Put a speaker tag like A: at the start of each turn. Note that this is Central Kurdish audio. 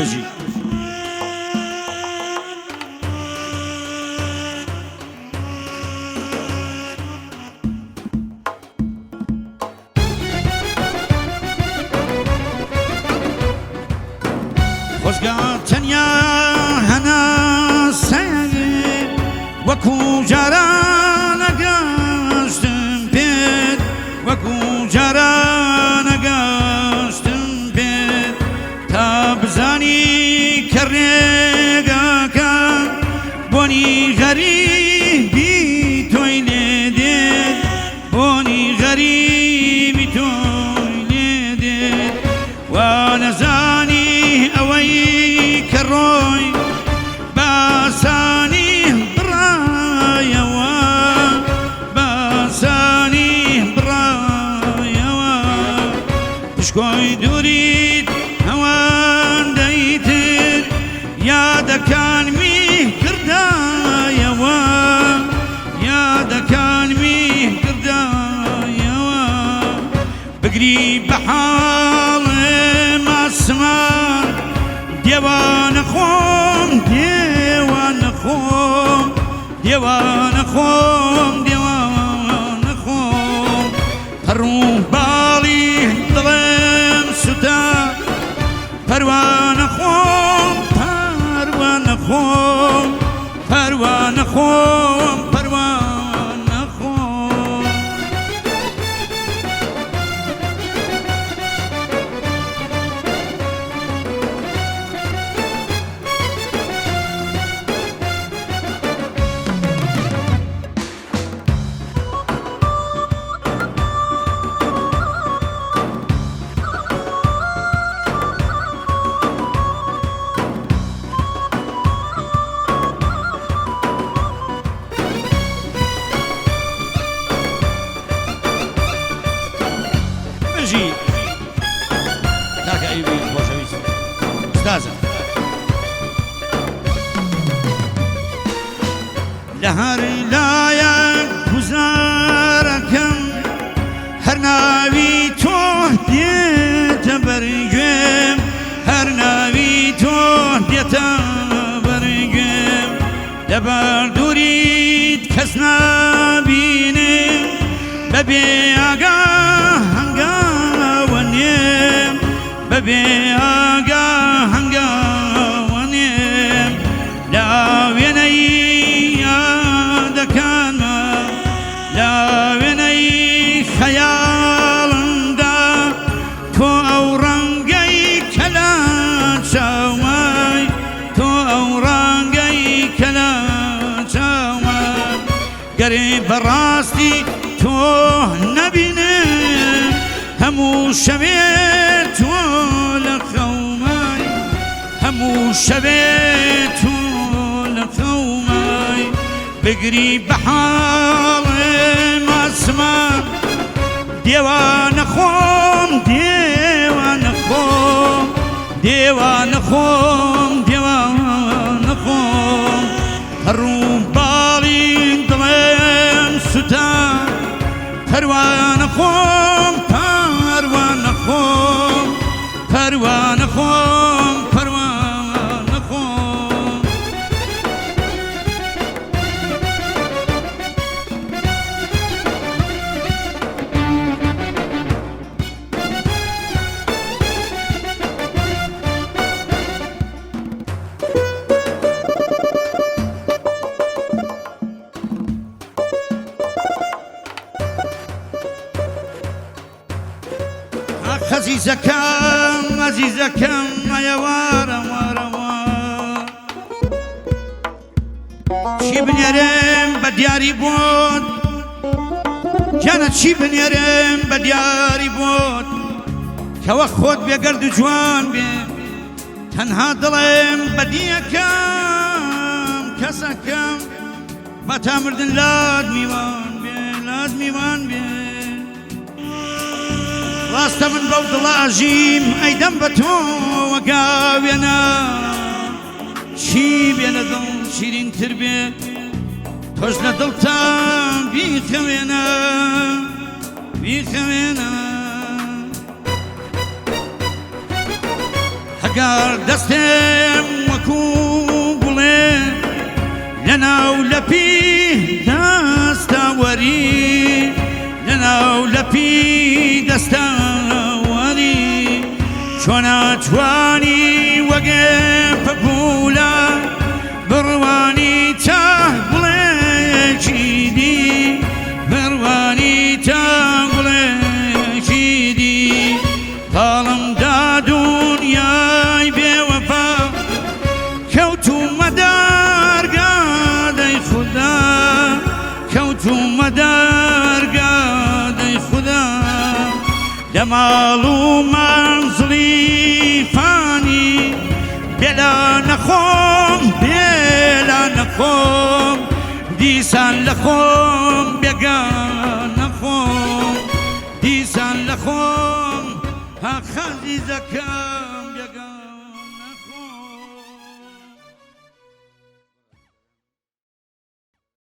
A: بژی خۆشگاتەنیا هەنا سەیر وەکو جارانە گەشتم پێت وەکو جارانە گەشتم پێت تا بزانی کە ڕێگاکە بۆنی غەریبی تۆی لێ دێت بۆنی غەریبی تۆی لێ دێت وا نەزانی ئەوەی کە ڕۆی باسانی بڕایەوە باسانی بڕایەوە پشکۆی دووریت ئەوەندەی تر یادەکانمی کردایەوە یادەکانمی کردایەوە بگری بە حاڵێم ئاسمان دیوانە خۆم دیوانە خۆم دیوانە خۆم دیوانە خۆم پەڕوو باڵی دڵێم سوتا پەروانە خۆم پەروانە خۆم پەروانە خۆم پەروانە خۆم بژی تاکە ئەیوبی خۆشەویست ئوستازە لە هەر لایەک گوزارەکەم هەر ناوی تۆ دێتە بەرگوێم هەر ناوی تۆ دێتە بەرگوێم لەبەر دووریت کەس نابینێ بەبێ ئاگا هەنگاوە نێم بەبێ ئاگا هەنگاوە نێم لە وێنەی یادەکانمە لە وێنەی خەیاڵمدا تۆ ئەو ڕەنگەی کە لە چاومای تۆ ئەو ڕەنگەی کە لە چاومای گەرێ بەڕاستی تۆ نەبینم هەموو شەوێ تۆ لە خەومای هەموو شەوێ تۆ لە خەومای بگری بە حاڵێم ئاسمان دیوانە خۆم دیوانە خۆم دیوانە خۆم دیوانە خۆم هەڕوو باڵی دڵێم سوتا پەروانە خۆم پەروانە خۆم پەروانە خۆم پەروانە خۆم عزیزەکەم عزیزەکەم ئەیە وارە وارە وار چی بنێرم بە دیاری بۆت جانە چی بنێرم بە دیاری بۆت کەوە خۆت بێگەرد و جوان بێ تەنها دڵێم بەدیەکەم کەسەکەم بە تا مردن لات میوان بێ لات میوان بێ ڕاستە من بەو دڵە ئەژیم ئەیدەم بە تۆ وەگاوێنە چی بێنە دڵ شیرینتر بێ تۆش لە دڵتان بیخەوێنە بیخەوێنە ئەگەر دەستێم وەکو گوڵێ لەناو لەپی دەستاوەری لەناو لەپی دەستاوەری چۆن ناتوانی وەگێ پەپولە بڕوانی تا گوڵێکی دی بڕوانی تا گوڵێکی دی پاڵمدا دونیای بێوەفا کەوتومە دەرگادەی خودا کەوتومە دەرگادەی خودا لە ماڵ و مەنزڵی فانی بێلا نەخۆم بێلا نەخۆم دیسان لە خۆم بێگان نەخۆم دیسان لە خۆم ها خەزیزەکەم بێگان